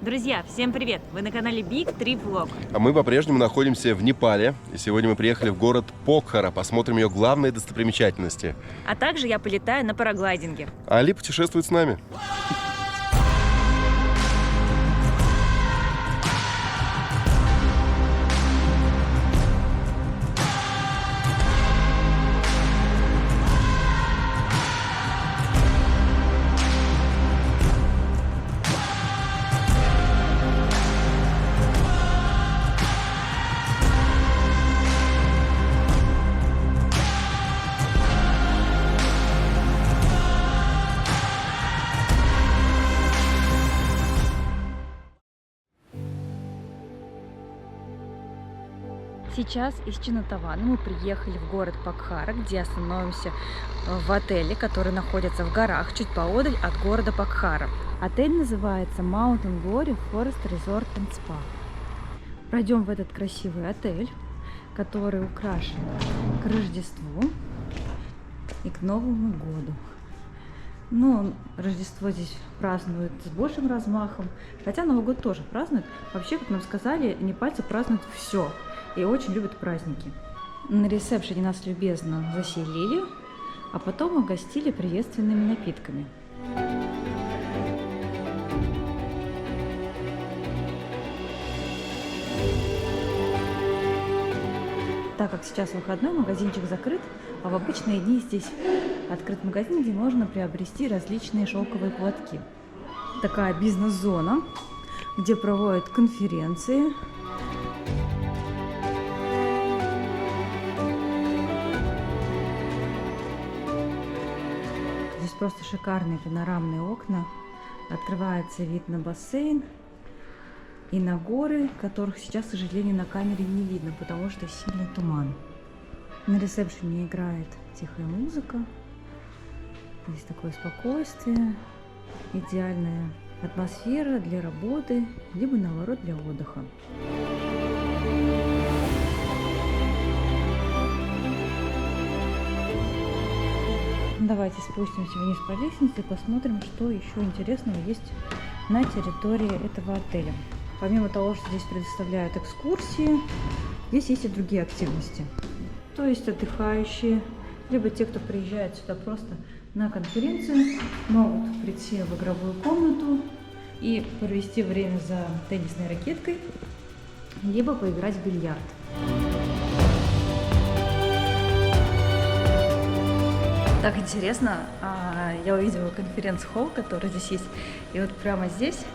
Друзья, всем привет! Вы на канале Big Trip Vlog. А мы по-прежнему находимся в Непале. И сегодня мы приехали в город Покхара. Посмотрим ее главные достопримечательности. А также я полетаю на параглайдинге. А Али путешествует с нами. Сейчас из Чинатавана мы приехали в город Покхара, где остановимся в отеле, который находится в горах, чуть поодаль от города Покхара. Отель называется Mountain Glory Forest Resort and Spa. Пройдем в этот красивый отель, который украшен к Рождеству и к Новому году. Но Рождество здесь празднуют с большим размахом, хотя Новый год тоже празднуют. Вообще, как нам сказали, непальцы празднуют все и очень любят праздники. На ресепшене нас любезно заселили, а потом угостили приветственными напитками. Так как сейчас выходной, магазинчик закрыт, а в обычные дни здесь открыт магазин, где можно приобрести различные шелковые платки. Такая бизнес-зона, где проводят конференции. Здесь просто шикарные панорамные окна. Открывается вид на бассейн и на горы, которых сейчас, к сожалению, на камере не видно, потому что сильный туман. На ресепшене играет тихая музыка. Здесь такое спокойствие, идеальная атмосфера для работы, либо наоборот для отдыха. Давайте спустимся вниз по лестнице и посмотрим, что еще интересного есть на территории этого отеля. Помимо того, что здесь предоставляют экскурсии, здесь есть и другие активности. То есть отдыхающие, либо те, кто приезжает сюда просто на конференцию, могут прийти в игровую комнату и провести время за теннисной ракеткой, либо поиграть в бильярд. Так интересно, я увидела конференц-холл, который здесь есть, и вот прямо здесь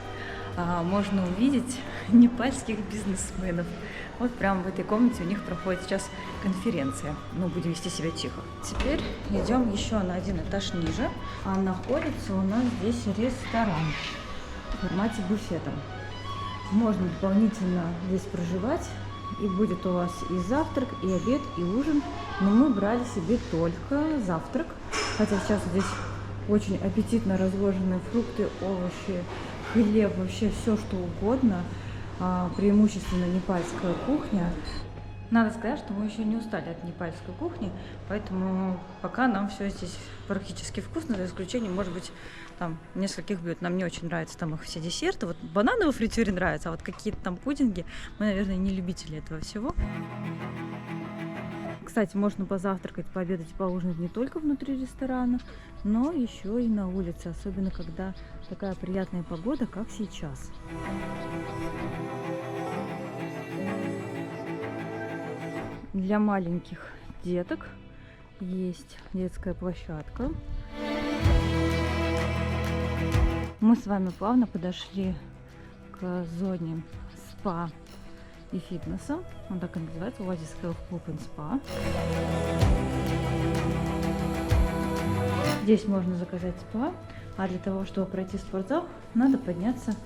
можно увидеть непальских бизнесменов. Вот прямо в этой комнате у них проходит сейчас конференция. Ну, будем вести себя тихо. Теперь идем еще на один этаж ниже. А находится у нас здесь ресторан в формате буфета. Можно дополнительно здесь проживать. И будет у вас и завтрак, и обед, и ужин. Но мы брали себе только завтрак. Хотя сейчас здесь очень аппетитно разложены фрукты, овощи, хлеб, вообще все что угодно. Преимущественно непальская кухня. Надо сказать, что мы еще не устали от непальской кухни, поэтому пока нам все здесь практически вкусно, за исключением, может быть, там нескольких блюд. Нам не очень нравятся там их все десерты. Вот бананы во фритюре нравятся, а вот какие-то там пудинги, мы, наверное, не любители этого всего. Кстати, можно позавтракать, пообедать и поужинать не только внутри ресторана, но еще и на улице, особенно когда такая приятная погода, как сейчас. Для маленьких деток есть детская площадка. Мы с вами плавно подошли к зоне спа и фитнеса. Он так и называется, Oasis Health Club and Spa. Здесь можно заказать спа, а для того, чтобы пройти в спортзал, надо подняться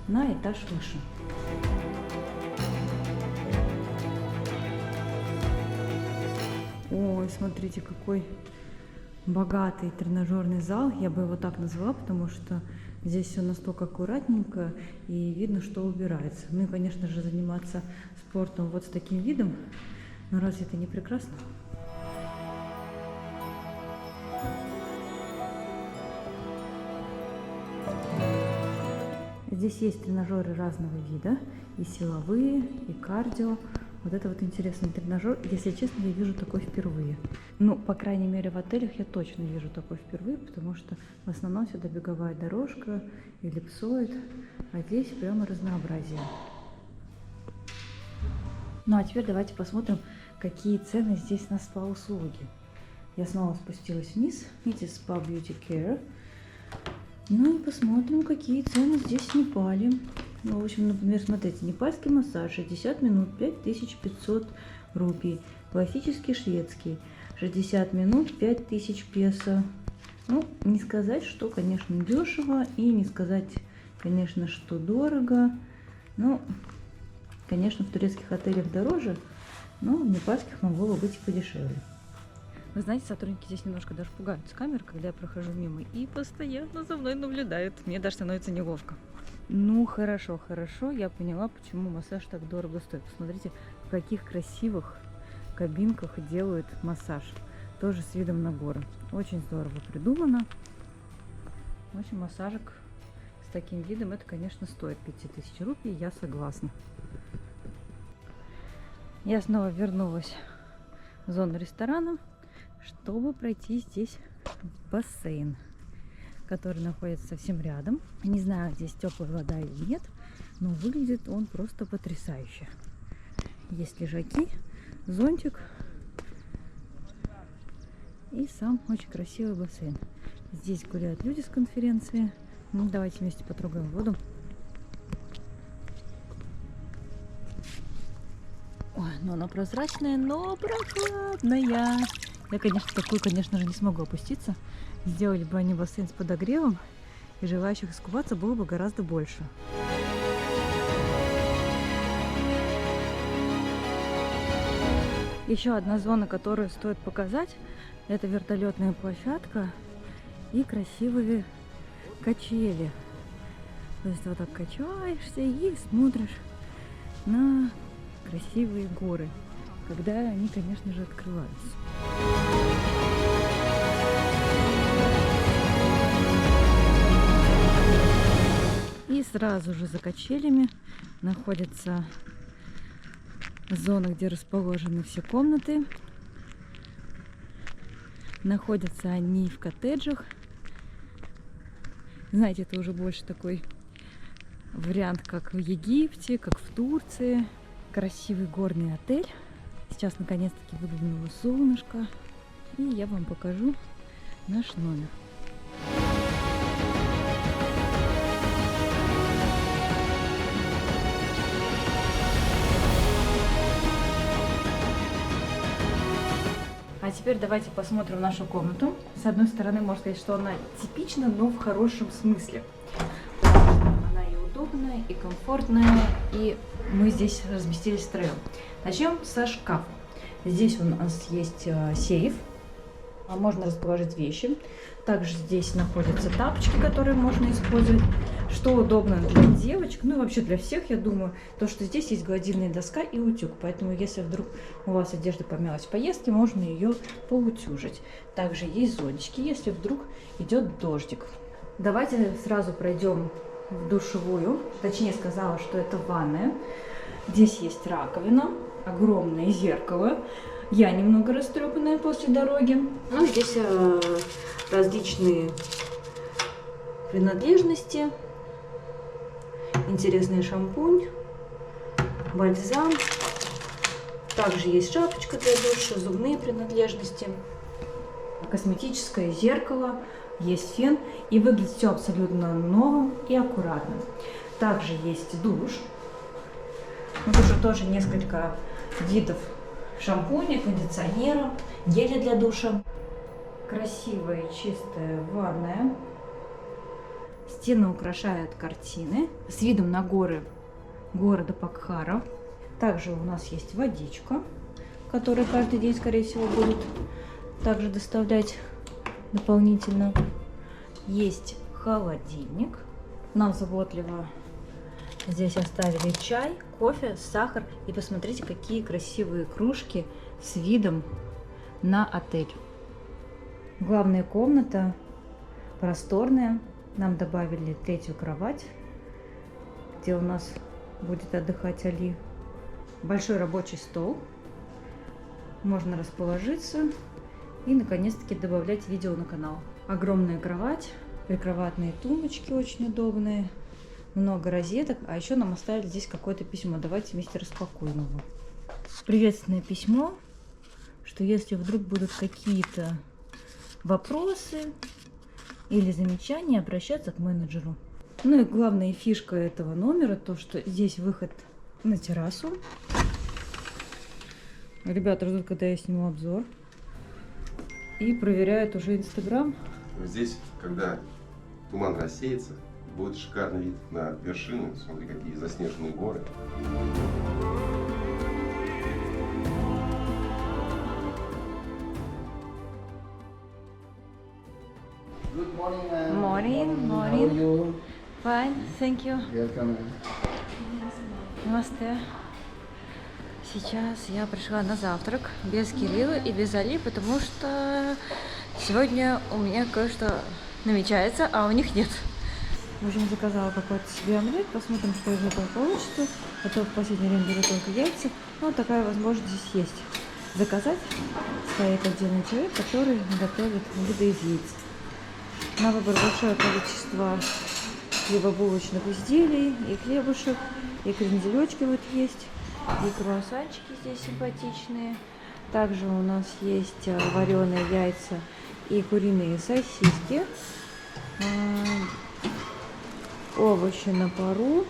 на этаж выше. Ой, смотрите, какой богатый тренажерный зал. Я бы его так назвала, потому что здесь все настолько аккуратненько и видно, что убирается. Ну и, конечно же, заниматься спортом вот с таким видом. Но разве это не прекрасно? Здесь есть тренажеры разного вида, и силовые, и кардио. Вот это вот интересный тренажер. Если честно, я вижу такой впервые. Ну, по крайней мере, в отелях я точно вижу такой впервые, потому что в основном сюда беговая дорожка, эллипсоид, а здесь прямо разнообразие. Ну, а теперь давайте посмотрим, какие цены здесь на спа-услуги. Я снова спустилась вниз. Видите, Spa Beauty Care. Ну и посмотрим, какие цены здесь в Непале. Ну, в общем, например, смотрите, непальский массаж 60 минут 5500 рупий. Классический шведский 60 минут 5000 песо. Ну, не сказать, что, конечно, дешево, и не сказать, конечно, что дорого. Ну, конечно, в турецких отелях дороже, но в непальских могло бы быть и подешевле. Вы знаете, сотрудники здесь немножко даже пугаются камер, когда я прохожу мимо, и постоянно за мной наблюдают. Мне даже становится неловко. Ну, хорошо, я поняла, почему массаж так дорого стоит. Посмотрите, в каких красивых кабинках делают массаж. Тоже с видом на горы. Очень здорово придумано. В общем, массажик с таким видом, это, конечно, стоит 5000 рупий, я согласна. Я снова вернулась в зону ресторана, чтобы пройти здесь в бассейн, который находится совсем рядом. Не знаю, здесь теплая вода или нет, но выглядит он просто потрясающе. Есть лежаки, зонтик и сам очень красивый бассейн. Здесь гуляют люди с конференции. Ну, давайте вместе потрогаем воду. Ой, ну она прозрачная, но прохладная. Я, конечно же, не смогу опуститься. Сделали бы они бассейн с подогревом, и желающих искупаться было бы гораздо больше. Еще одна зона, которую стоит показать, это вертолетная площадка и красивые качели. То есть вот так качаешься и смотришь на красивые горы, когда они, конечно же, открываются. И сразу же за качелями находится зона, где расположены все комнаты. Находятся они в коттеджах. Знаете, это уже больше такой вариант, как в Египте, как в Турции. Красивый горный отель. Сейчас наконец-таки выглянуло солнышко. И я вам покажу наш номер. А теперь давайте посмотрим нашу комнату. С одной стороны, можно сказать, что она типична, но в хорошем смысле. Она и удобная, и комфортная, и мы здесь разместились втроем. Начнем со шкафа. Здесь у нас есть сейф, можно расположить вещи. Также здесь находятся тапочки, которые можно использовать. Что удобно для девочек, ну и вообще для всех, я думаю, то, что здесь есть гладильная доска и утюг. Поэтому, если вдруг у вас одежда помялась в поездке, можно ее поутюжить. Также есть зонтики, если вдруг идет дождик. Давайте сразу пройдем в душевую. Точнее сказала, что это ванная. Здесь есть раковина, огромное зеркало. Я немного растрепанная после дороги. Ну, здесь различные принадлежности. Интересный шампунь, бальзам. Также есть шапочка для душа, зубные принадлежности. Косметическое зеркало, есть фен. И выглядит все абсолютно новым и аккуратным. Также есть душ. В душе тоже несколько видов шампуня, кондиционера, геля для душа. Красивая чистая ванная. Стены украшают картины с видом на горы города Покхара. Также у нас есть водичка, которую каждый день, скорее всего, будут также доставлять дополнительно. Есть холодильник. Нам заботливо здесь оставили чай, кофе, сахар. И посмотрите, какие красивые кружки с видом на отель. Главная комната просторная. Нам добавили третью кровать. где у нас будет отдыхать Али. Большой рабочий стол. Можно расположиться и наконец-таки добавлять видео на канал. Огромная кровать, прикроватные тумбочки очень удобные, много розеток, а еще нам оставили здесь какое-то письмо. Давайте вместе распакуем его. Приветственное письмо, что если вдруг будут какие-то вопросы или замечания, обращаться к менеджеру. Ну и главная фишка этого номера, то что здесь выход на террасу. Ребята ждут, когда я сниму обзор. И проверяют уже Инстаграм. Здесь, когда туман рассеется, будет шикарный вид на вершины. Смотри, какие заснеженные горы. Good morning, ma'am. Morning, How are morning. you? Fine, thank you. Welcome. Намасте. Сейчас я пришла на завтрак без Кирилла и без Али, потому что сегодня у меня кое-что намечается, а у них нет. В общем, заказала какой-то себе омлет, посмотрим, что из этого получится. А то в последнее время беру только яйца. Но такая возможность здесь есть. Заказать стоит отдельный человек, который готовит блюда из яиц. На выбор большое количество хлебобулочных изделий, и хлебушек, и кренделечки вот есть, и круассанчики здесь симпатичные. Также у нас есть вареные яйца и куриные сосиски, овощи на пару,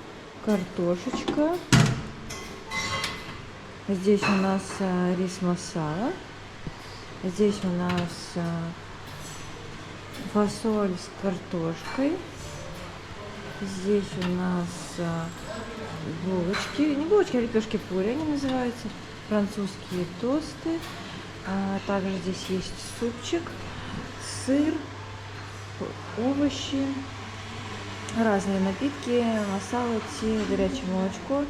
картошечка. Здесь у нас рис масала, здесь у нас фасоль с картошкой. Здесь у нас булочки, не булочки, а лепешки пури они называются, французские тосты. Также здесь есть супчик, сыр, овощи, разные напитки, масала, горячее молочко,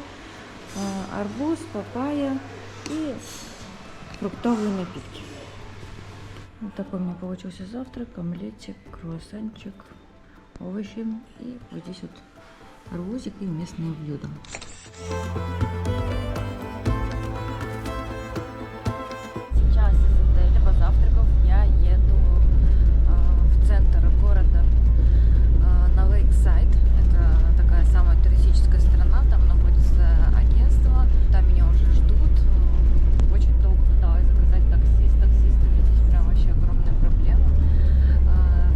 арбуз, папайя и фруктовые напитки. Вот такой у меня получился завтрак, омлетик, круассанчик, овощи и вот здесь вот арбузик и местные блюда. Сейчас из отеля позавтракав я еду в центр города на Лейксайд. Это такая самая туристическая страна, там находится агентство, там меня уже ждут. Очень долго пыталась заказать такси, с таксистами здесь прям вообще огромная проблема.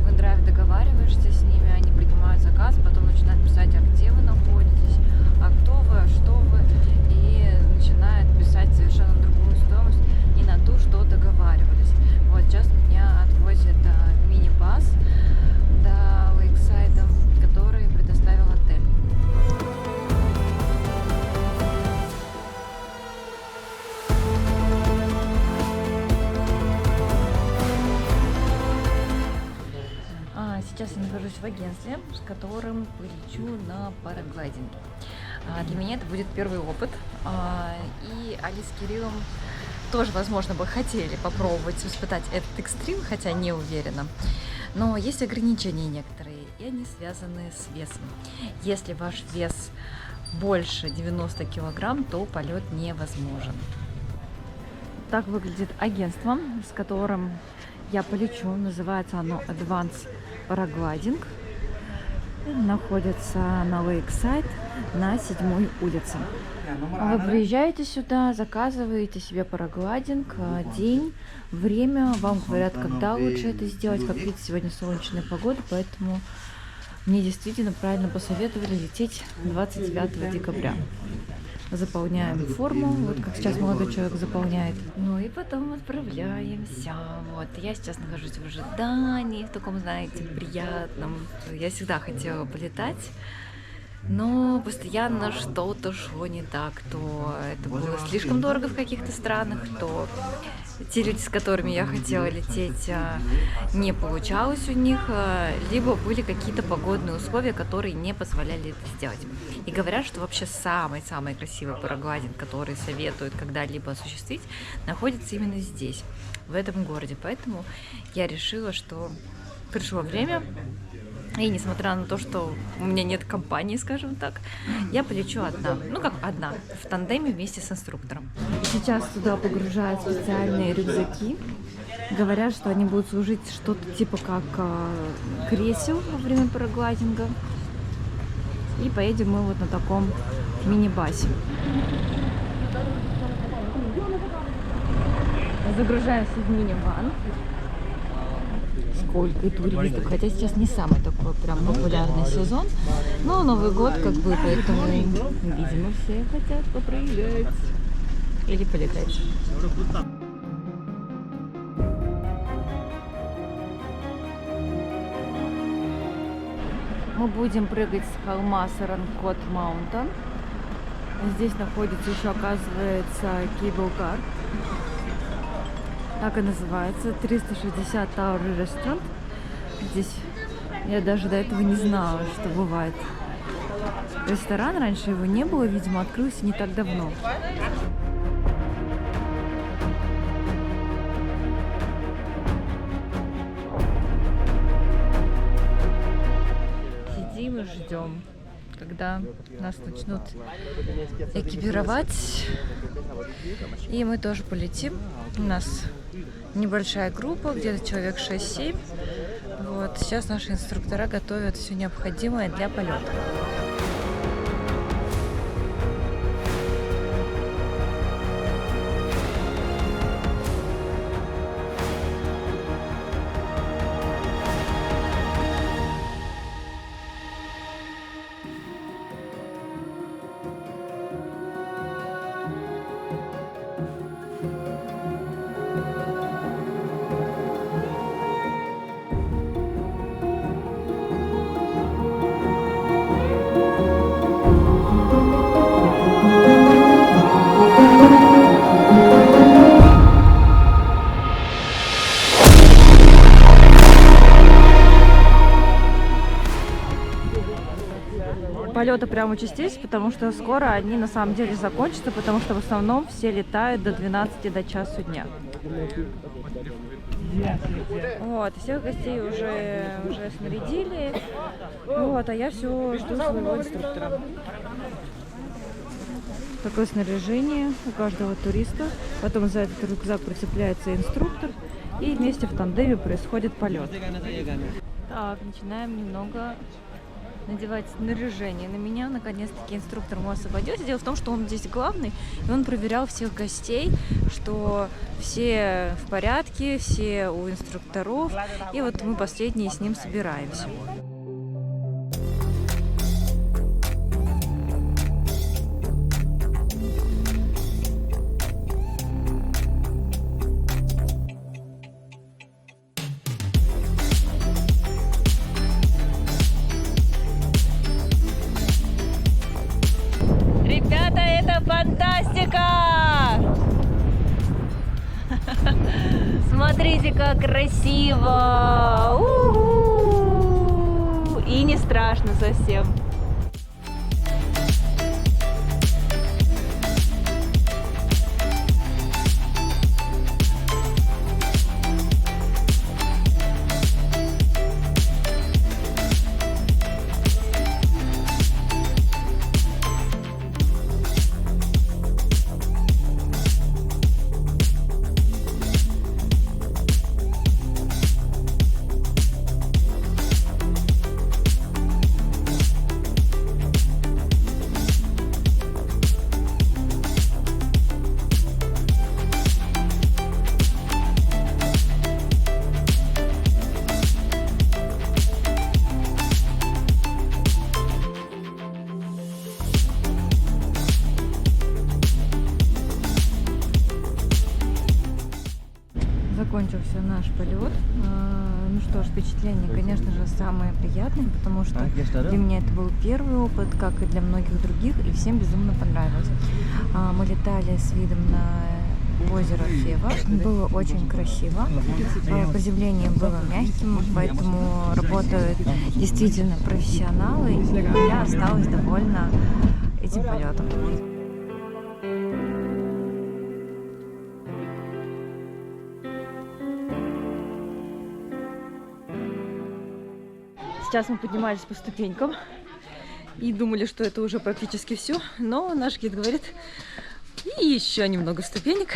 В InDrive договариваешься с ними, они принимают заказ, потом начинают писать, а где вы находитесь, а кто вы, а что вы, и начинают писать совершенно другую стоимость, не на ту, что договаривались. Вот сейчас меня отвозит мини-бас до Лейксайда, который предоставил отель. Сейчас я нахожусь в агентстве, с которым полечу на параглайдинге. Для меня это будет первый опыт. И Али с Кириллом тоже, возможно, бы хотели попробовать испытать этот экстрим, хотя не уверена. Но есть ограничения некоторые, и они связаны с весом. Если ваш вес больше 90 килограмм, то полет невозможен. Так выглядит агентство, с которым я полечу. Называется оно Advanced Paragliding. Находится на Лейксайд на 7-й улице. Вы приезжаете сюда, заказываете себе параглайдинг, день, время, вам говорят, когда лучше это сделать. Как видите, сегодня солнечная погода, поэтому мне действительно правильно посоветовали лететь 29 декабря. Заполняем форму, вот как сейчас молодой человек заполняет. Ну и потом отправляемся. Вот, я сейчас нахожусь в ожидании, в таком, знаете, приятном. Я всегда хотела полетать, но постоянно что-то шло не так. То это было слишком дорого в каких-то странах, то те люди, с которыми я хотела лететь, не получалось у них, либо были какие-то погодные условия, которые не позволяли это сделать. И говорят, что вообще самый-самый красивый параглайдинг, который советуют когда-либо осуществить, находится именно здесь, в этом городе. Поэтому я решила, что пришло время И несмотря на то, что у меня нет компании, скажем так, я полечу одна. Ну как одна, в тандеме вместе с инструктором. Сейчас туда погружают специальные рюкзаки. Говорят, что они будут служить что-то типа как кресел во время параглайдинга. И поедем мы вот на таком мини-басе. Загружаемся в мини-ван. Сколько и туристов, хотя сейчас не самый такой прям популярный сезон, но Новый год как бы, поэтому, видимо, все хотят попрыгать или полетать. Мы будем прыгать с холма Сарангкот Маунтин. Здесь находится еще, оказывается, кейбл-кар. Так и называется, 360 Tower Restaurant. Здесь я даже до этого не знала, что бывает ресторан. Раньше его не было, видимо, открылся не так давно. Сидим и ждем, когда нас начнут экипировать. И мы тоже полетим. У нас небольшая группа, где-то человек 6-7. Вот. Сейчас наши инструктора готовят все необходимое для полета. Полеты прямо участились, потому что скоро они на самом деле закончатся, потому что в основном все летают до 12 до часу дня. Вот, всех гостей уже снарядили, вот, а я все жду своего инструктора. Такое снаряжение у каждого туриста, потом за этот рюкзак прицепляется инструктор, и вместе в тандеме происходит полет. Так, начинаем немного надевать снаряжение на меня. Наконец-таки инструктор мой освободился. Дело в том, что он здесь главный, и он проверял всех гостей, что все в порядке, все у инструкторов. И вот мы последние с ним собираемся. Ребята, это фантастика! Смотрите, как красиво! У-у-у! И не страшно совсем. Закончился наш полет. Ну что ж, впечатления, конечно же, самые приятные, потому что для меня это был первый опыт, как и для многих других, и всем безумно понравилось. Мы летали с видом на озеро Фева. Было очень красиво. Приземление было мягким, поэтому работают действительно профессионалы, и я осталась довольна этим полетом. Сейчас мы поднимались по ступенькам и думали, что это уже практически все, но наш гид говорит, и еще немного ступенек.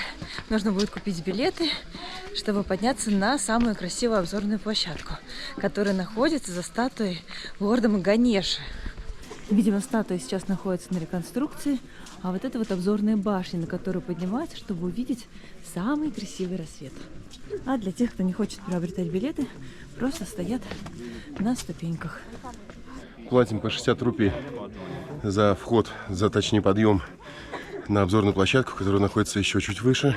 Нужно будет купить билеты, чтобы подняться на самую красивую обзорную площадку, которая находится за статуей лорда Ганеши. Видимо, статуя сейчас находится на реконструкции, а вот это вот обзорная башня, на которую подниматься, чтобы увидеть самый красивый рассвет. А для тех, кто не хочет приобретать билеты, просто стоят на ступеньках. Платим по 60 рупий за вход, точнее подъем на обзорную площадку, которая находится еще чуть выше.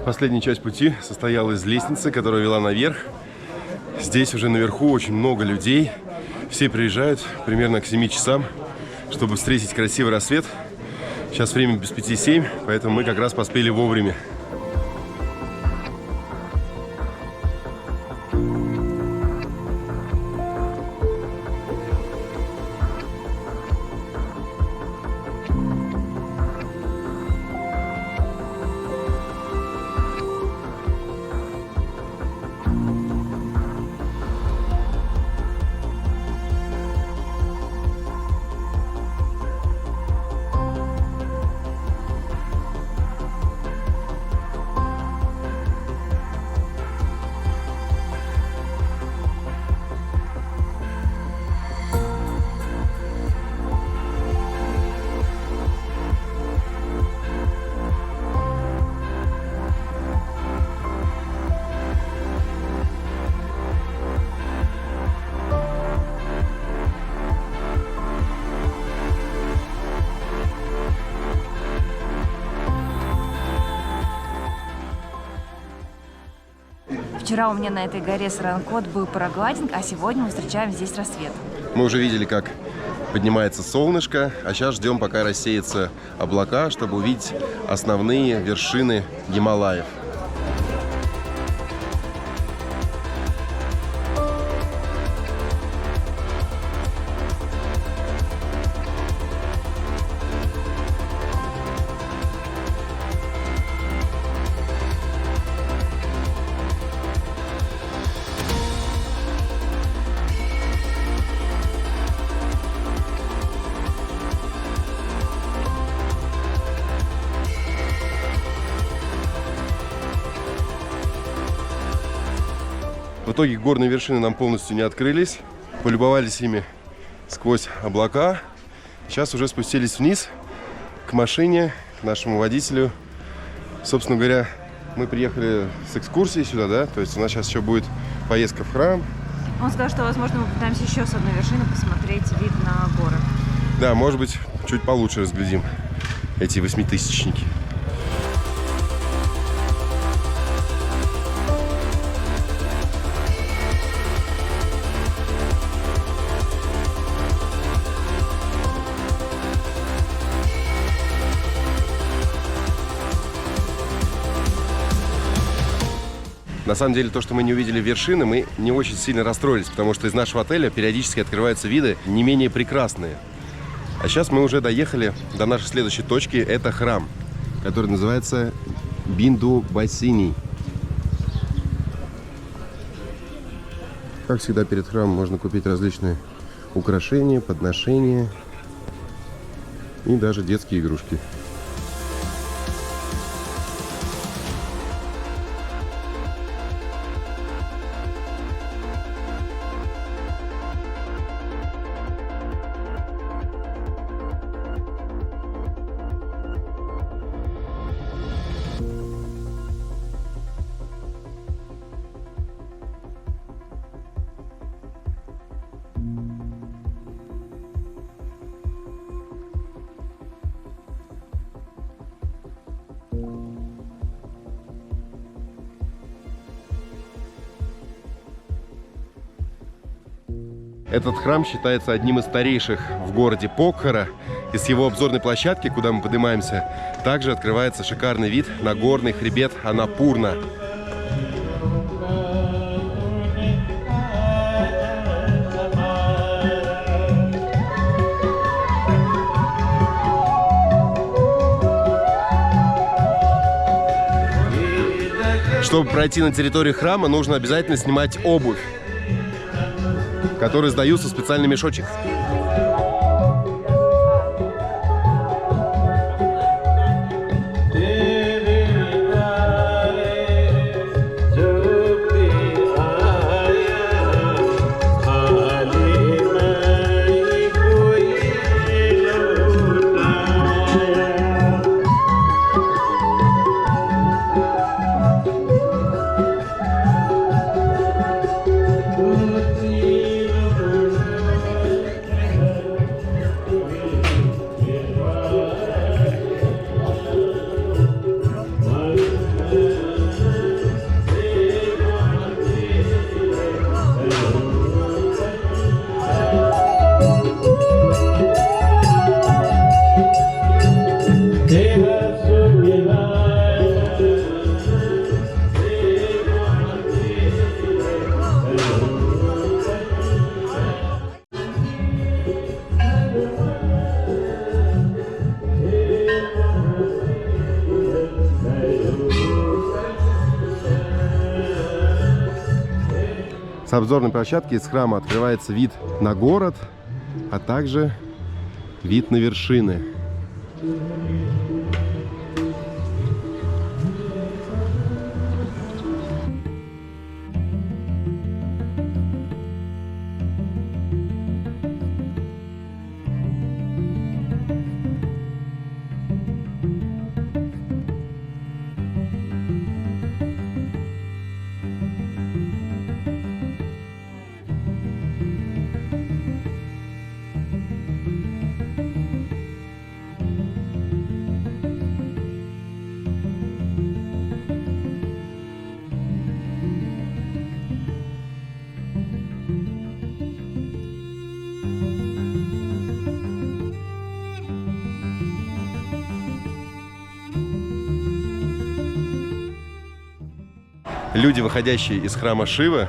Последняя часть пути состояла из лестницы, которая вела наверх. Здесь уже наверху очень много людей. Все приезжают примерно к 7 часам, чтобы встретить красивый рассвет. Сейчас время без 5-7, поэтому мы как раз поспели вовремя. Вчера у меня на этой горе Сарангот был параглайдинг, а сегодня мы встречаем здесь рассвет. Мы уже видели, как поднимается солнышко, а сейчас ждем, пока рассеются облака, чтобы увидеть основные вершины Гималаев. В итоге горные вершины нам полностью не открылись. Полюбовались ими сквозь облака. Сейчас уже спустились вниз к машине, к нашему водителю. Собственно говоря, мы приехали с экскурсией сюда, да? То есть у нас сейчас еще будет поездка в храм. Он сказал, что, возможно, мы пытаемся еще с одной вершины посмотреть вид на горы. Да, может быть, чуть получше разглядим эти 8000-ники. На самом деле, то, что мы не увидели вершины, мы не очень сильно расстроились, потому что из нашего отеля периодически открываются виды не менее прекрасные. А сейчас мы уже доехали до нашей следующей точки. Это храм, который называется Бинду Басини. Как всегда, перед храмом можно купить различные украшения, подношения и даже детские игрушки. Этот храм считается одним из старейших в городе Покхара. И с его обзорной площадки, куда мы поднимаемся, также открывается шикарный вид на горный хребет Анапурна. Чтобы пройти на территорию храма, нужно обязательно снимать обувь, которые сдаются в специальный мешочек. С обзорной площадки из храма открывается вид на город, а также вид на вершины. Люди, выходящие из храма Шивы,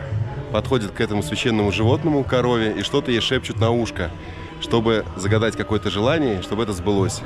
подходят к этому священному животному, корове, и что-то ей шепчут на ушко, чтобы загадать какое-то желание, чтобы это сбылось.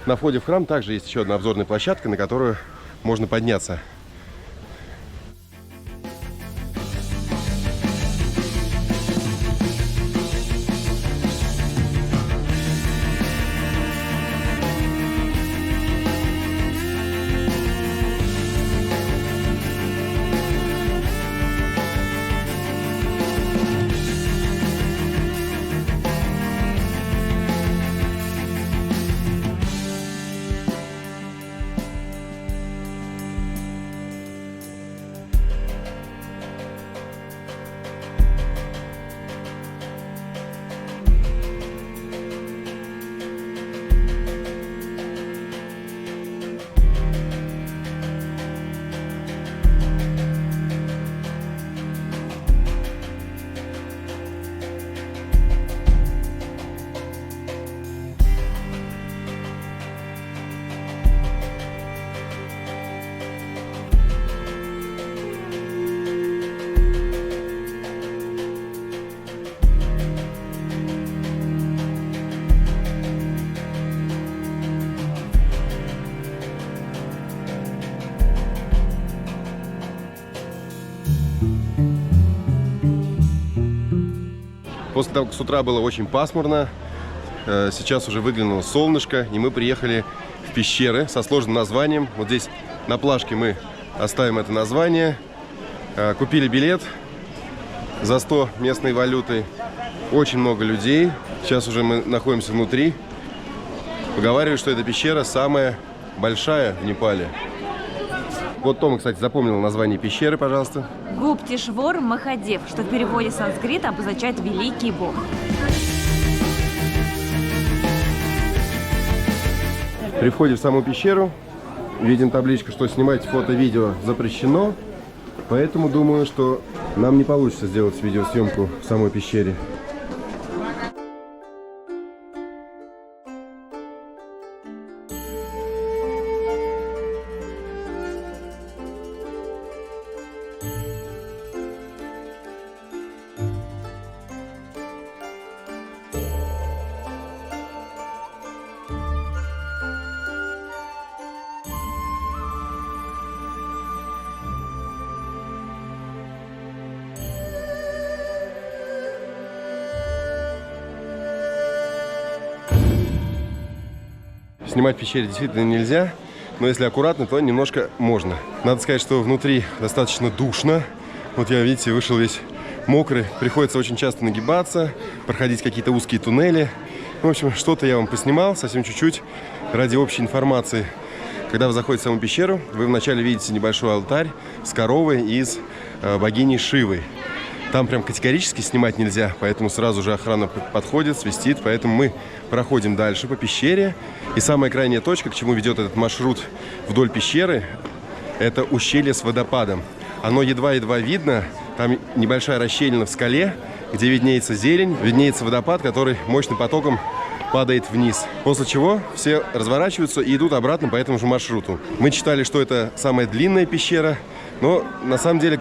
На входе в храм также есть еще одна обзорная площадка, на которую можно подняться. После того, как с утра было очень пасмурно, сейчас уже выглянуло солнышко, и мы приехали в пещеры со сложным названием. Вот здесь на плашке мы оставим это название. Купили билет за 100 местной валюты. Очень много людей. Сейчас уже мы находимся внутри. Поговаривают, что эта пещера самая большая в Непале. Вот Тома, кстати, запомнил название пещеры, пожалуйста. Гуптишвор Махадев, что в переводе с санскрита обозначает «великий бог». При входе в саму пещеру видим табличку, что снимать фото-видео запрещено. Поэтому думаю, что нам не получится сделать видеосъемку в самой пещере. Снимать в пещере действительно нельзя, но если аккуратно, то немножко можно. Надо сказать, что внутри достаточно душно. Вот я, видите, вышел весь мокрый. Приходится очень часто нагибаться, проходить какие-то узкие туннели. В общем, что-то я вам поснимал, совсем чуть-чуть, ради общей информации. Когда вы заходите в саму пещеру, вы вначале видите небольшой алтарь с коровой из богини Шивы. Там прям категорически снимать нельзя, поэтому сразу же охрана подходит, свистит. Поэтому мы проходим дальше по пещере. И самая крайняя точка, к чему ведет этот маршрут вдоль пещеры, это ущелье с водопадом. Оно едва-едва видно. Там небольшая расщелина в скале, где виднеется зелень, виднеется водопад, который мощным потоком падает вниз. После чего все разворачиваются и идут обратно по этому же маршруту. Мы читали, что это самая длинная пещера. Но на самом деле,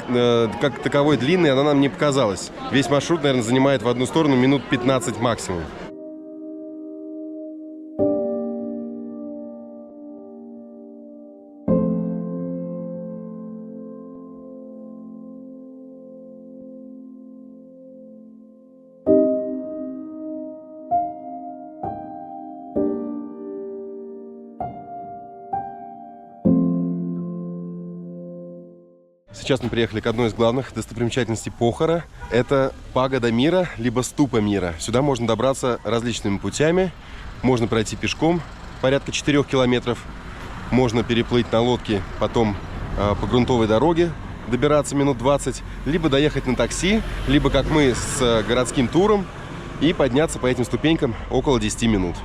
как таковой длинной она нам не показалась. Весь маршрут, наверное, занимает в одну сторону минут 15 максимум. Сейчас мы приехали к одной из главных достопримечательностей Похара. Это пагода мира, либо ступа мира. Сюда можно добраться различными путями. Можно пройти пешком порядка 4 километров. Можно переплыть на лодке, потом по грунтовой дороге добираться минут 20. Либо доехать на такси, либо, как мы, с городским туром и подняться по этим ступенькам около 10 минут.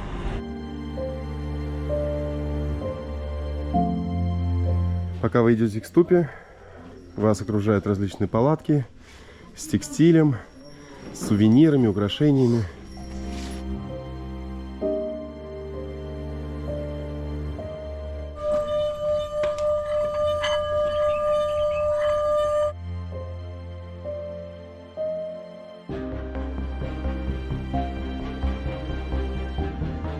Пока вы идете к ступе, вас окружают различные палатки с текстилем, с сувенирами, украшениями.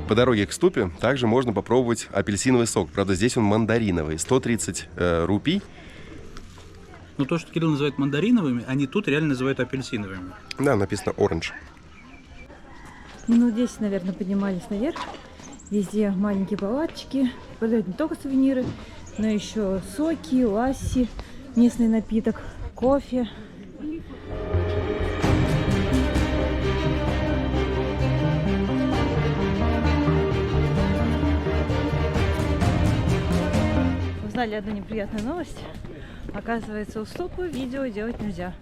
По дороге к ступе также можно попробовать апельсиновый сок. Правда, здесь он мандариновый, 130 рупий. Но то, что Кирилл называет мандариновыми, они тут реально называют апельсиновыми. Да, написано orange. Минут 10, наверное, поднимались наверх. Везде маленькие палаточки. Продают не только сувениры, но еще соки, ласси, местный напиток, кофе. Узнали одну неприятную новость. Оказывается, у ступы видео делать нельзя,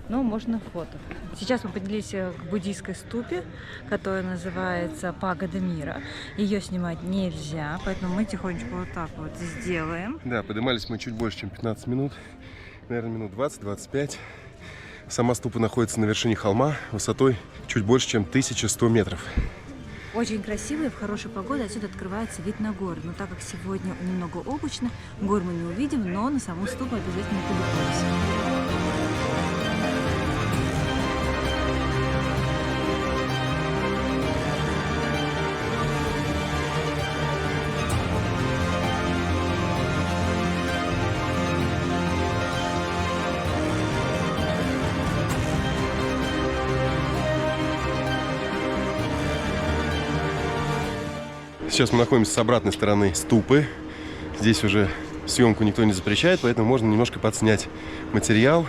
но можно фото. Сейчас мы поднялись к буддийской ступе, которая называется Пагода мира. Ее снимать нельзя, поэтому мы тихонечко вот так вот сделаем. Да, поднимались мы чуть больше, чем 15 минут. Наверное, минут 20-25. Сама ступа находится на вершине холма высотой чуть больше, чем 1100 метров. Очень красиво, и в хорошую погоду отсюда открывается вид на горы. Но так как сегодня немного облачно, гор мы не увидим, но на саму ступу обязательно полюбуемся. Сейчас мы находимся с обратной стороны ступы. Здесь уже съемку никто не запрещает, поэтому можно немножко подснять материал.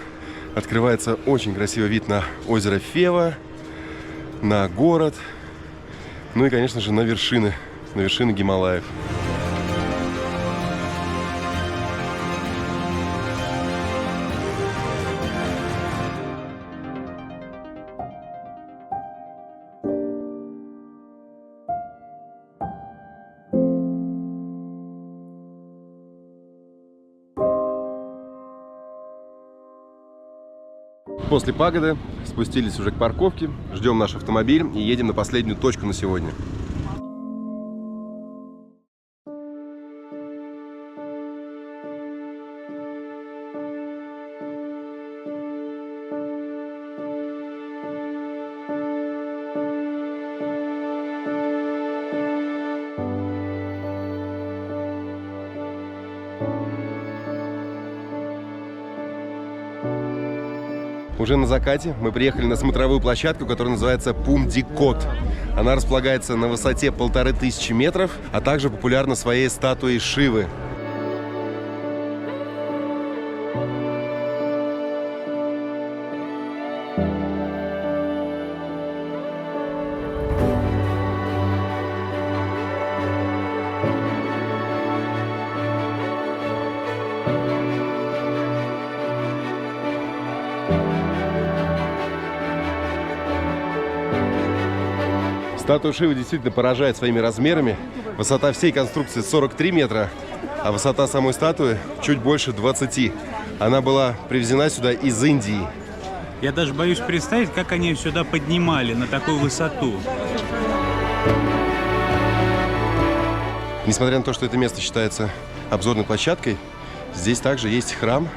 Открывается очень красивый вид на озеро Фева, на город, ну и, конечно же, на вершины на вершины Гималаев. После пагоды спустились уже к парковке, ждем наш автомобиль и едем на последнюю точку на сегодня. Уже на закате мы приехали на смотровую площадку, которая называется Пум-Ди-Кот. Она располагается на высоте 1500 метров, а также популярна своей статуей Шивы. Статуя Шивы действительно поражает своими размерами. Высота всей конструкции 43 метра, а высота самой статуи чуть больше 20. Она была привезена сюда из Индии. Я даже боюсь представить, как они ее сюда поднимали на такую высоту. Несмотря на то, что это место считается обзорной площадкой, здесь также есть храм,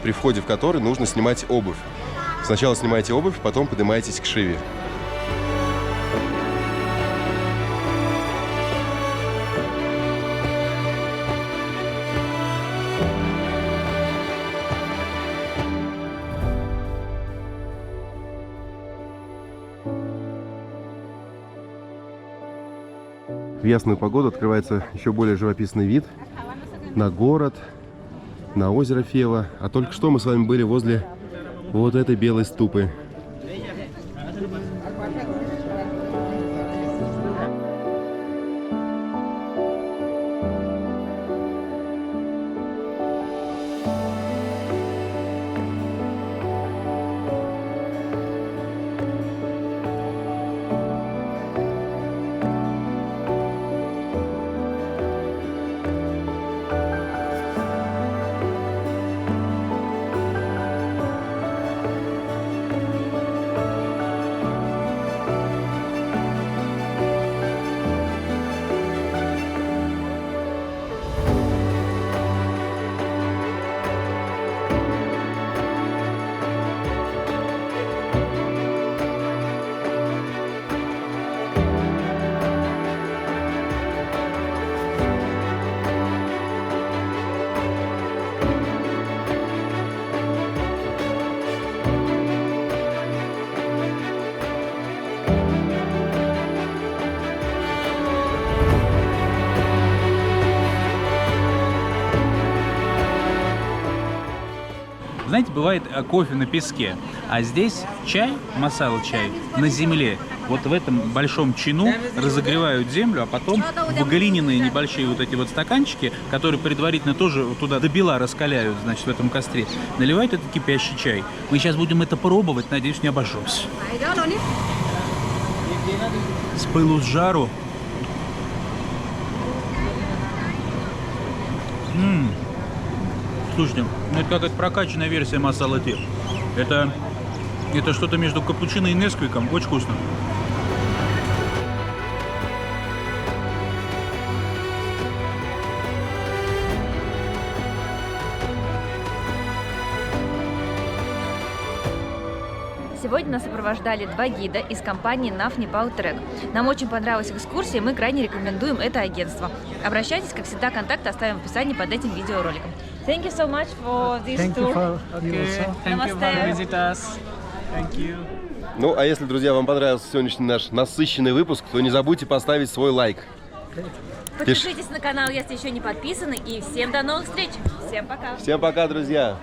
при входе в который нужно снимать обувь. Сначала снимаете обувь, потом поднимаетесь к Шиве. В ясную погоду открывается еще более живописный вид на город, на озеро Фева. А только что мы с вами были возле вот этой белой ступы. Знаете, бывает кофе на песке, а здесь чай, масала-чай, на земле. Вот в этом большом чину разогревают землю, а потом в глиняные небольшие вот эти вот стаканчики, которые предварительно тоже туда до бела раскаляют, значит, в этом костре, наливают этот кипящий чай. Мы сейчас будем это пробовать, надеюсь, не обожжемся. С пылу с жару. Слушайте, это какая-то прокачанная версия масала-те. Это что-то между капучино и несквиком. Очень вкусно. Сегодня нас сопровождали два гида из компании NAF Nepal Trek. Нам очень понравилась экскурсия, и мы крайне рекомендуем это агентство. Обращайтесь, как всегда, контакты оставим в описании под этим видеороликом. Thank you so much for this tour. Thank you for visit us. Thank you. Ну, а если, друзья, вам понравился сегодняшний наш насыщенный выпуск, то не забудьте поставить свой лайк. Подпишитесь на канал, если еще не подписаны. И всем до новых встреч. Всем пока. Всем пока, друзья.